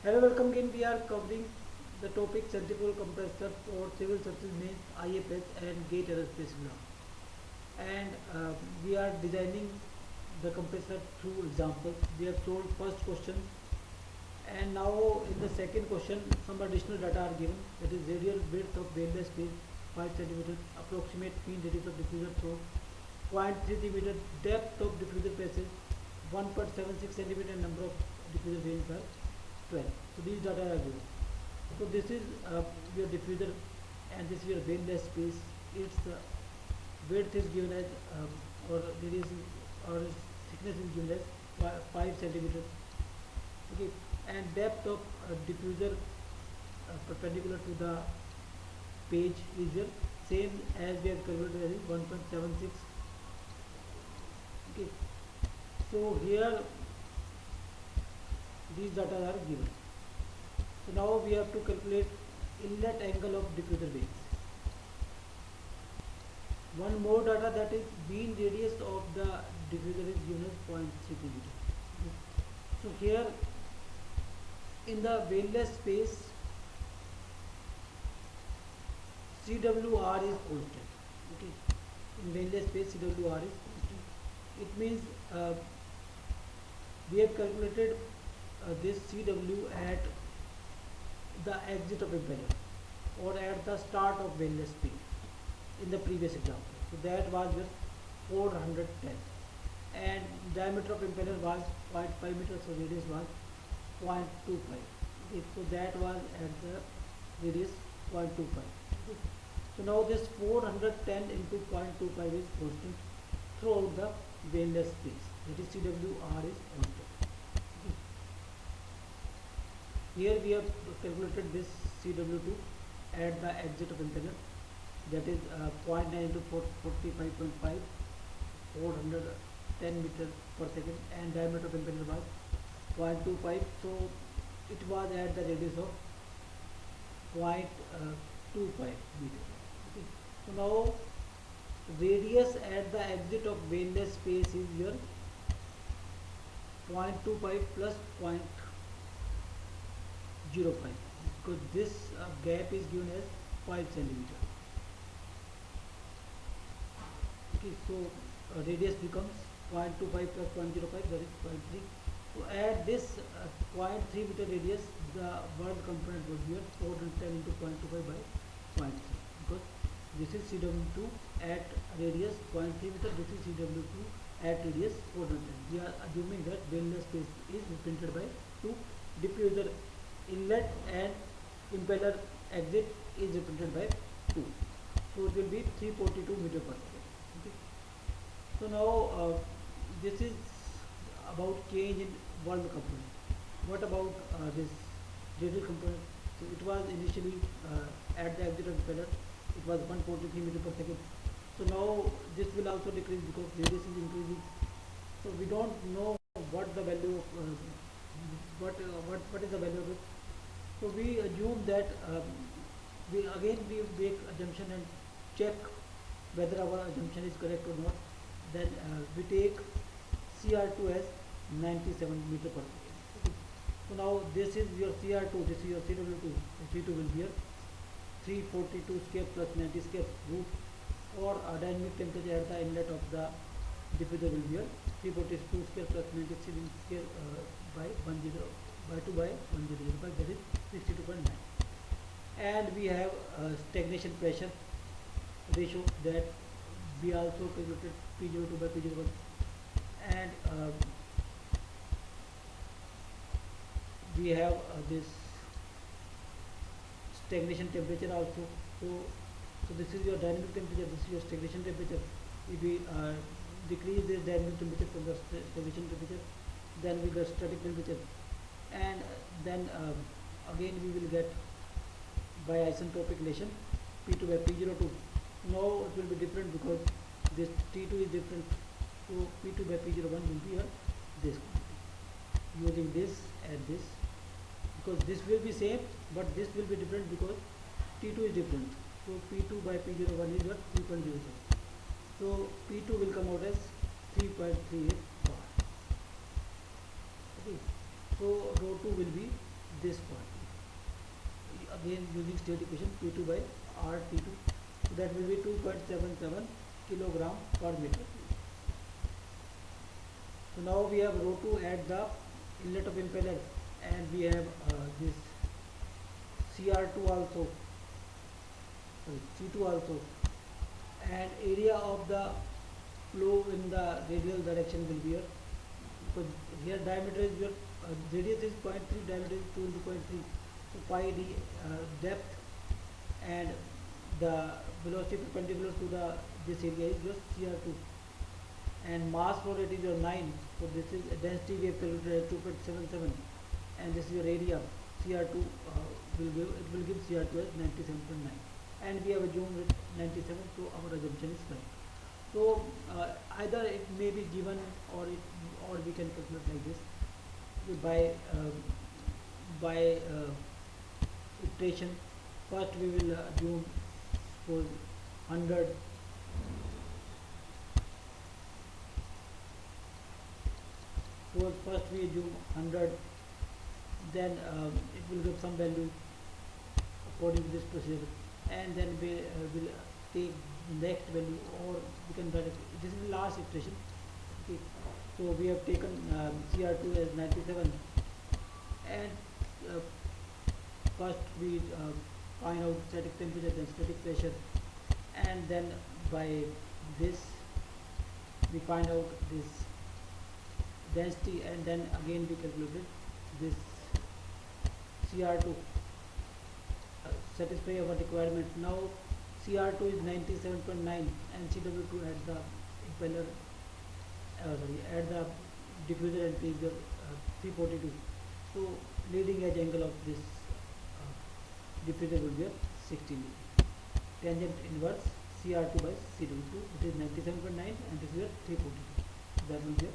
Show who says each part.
Speaker 1: Hello, welcome again. We are covering the topic centrifugal compressor for civil services means IFS and GATE aerospace law. And we are designing the compressor through examples. We have solved first question, and now in the second question some additional data are given. That is radial width of veinless space 5 cm, approximate mean radius of diffuser through 0.33 meter, depth of diffuser passage 1.76 cm, and number of diffuser vanes are 12. So these data are given. So this is your diffuser, and this is your veinless space. Its width is given as or radius or thickness is given as 5 centimeter. Okay, and depth of diffuser perpendicular to the page is your same as we have calculated as 1.76. Okay, so here these data are given. So now we have to calculate inlet angle of diffuser vanes. One more data, that is beam radius of the diffuser is given as 0.33 meter. Okay. So here in the veinless space CWR is constant. Okay, in veinless space CWR is constant. It means we have calculated this CW at the exit of impeller or at the start of veinless space in the previous example. So that was just 410, and diameter of impeller was 0.5 meters, so radius was 0.25. Okay, so that was at the radius 0.25. Okay. So now this 410 into 0.25 is constant throughout the veinless space. That is CWR is constant. Okay. Here we have calculated this CW2 at the exit of impeller, that is 0.9 into 45.5, 410 meters per second, and diameter of impeller was 0.25. So it was at the radius of 0.25 meter. Okay. So now radius at the exit of veinless space is your 0.25 plus 0.05, because this gap is given as 5 centimeter. Okay, so radius becomes 0.25 plus 0.05, that is 0.3. So at this 0.3 meter radius, the work component would be 410 into 0.25 by 0.3, because this is CW2 at radius 0.3 meter, this is CW2 at radius 410. We are assuming that veinless space is represented by two diffuser inlet and impeller exit is represented by 2. So it will be 342 meter per second. Okay. So now this is about change in valve component. What about this radial component? So it was initially at the exit of impeller, it was 143 meter per second. So now this will also decrease because radius is increasing. So we don't know what the value of what is the value of it. So we assume that we make assumption and check whether our assumption is correct or not. Then we take CR2 as 97 meter per second. Okay. So now this is your CR2, this is your CW2. So C2 will be your 342 square plus 90 square root, or dynamic temperature at the inlet of the diffuser will be your 342 square plus 97 square by 10 by 2 by 1005, that is 62.9. And we have stagnation pressure ratio, that we also calculated P02 by P01, and we have this stagnation temperature also. So this is your dynamic temperature, this is your stagnation temperature. If we decrease this dynamic temperature from the stagnation temperature, then we get static temperature, and then again we will get by isentropic relation P2 by P02. Now it will be different because this T2 is different, so P2 by P01 will be this quantity using this and this, because this will be same but this will be different because T2 is different. So P2 by P01 is 3.07. So P2 will come out as 3.38 bar. Okay. So rho 2 will be this quantity. Again using state equation P2 by RT2, so that will be 2.77 kilogram per meter. So now we have rho 2 at the inlet of impeller, and we have this CR2 also, sorry, C2 also, and area of the flow in the radial direction will be here, because here diameter is your radius is 0.3, diameter is 2 into 0.3, so pi d depth, and the velocity perpendicular to the this area is just CR2, and mass flow rate is your 9, so this is density we have calculated at 2.77, and this is your area CR2 will give CR2 as 97.9, and we have assumed it 97, so our assumption is correct. So either it may be given, or we can calculate like this, by iteration. First we will assume suppose 100, suppose first we assume 100, then it will give some value according to this procedure, and then we will take the next value, or we can write it. This is the last iteration. Okay, so we have taken CR2 as 97, and first we find out static temperature, then static pressure, and then by this we find out this density, and then again we calculated this CR2, satisfy our requirement. Now CR2 is 97.9 and CW2 at the impeller, at the diffuser and is 342. So leading edge angle of this diffuser will be 16 degree. Tangent inverse CR2 by CW2, it is 97.9 and this is 342. That will be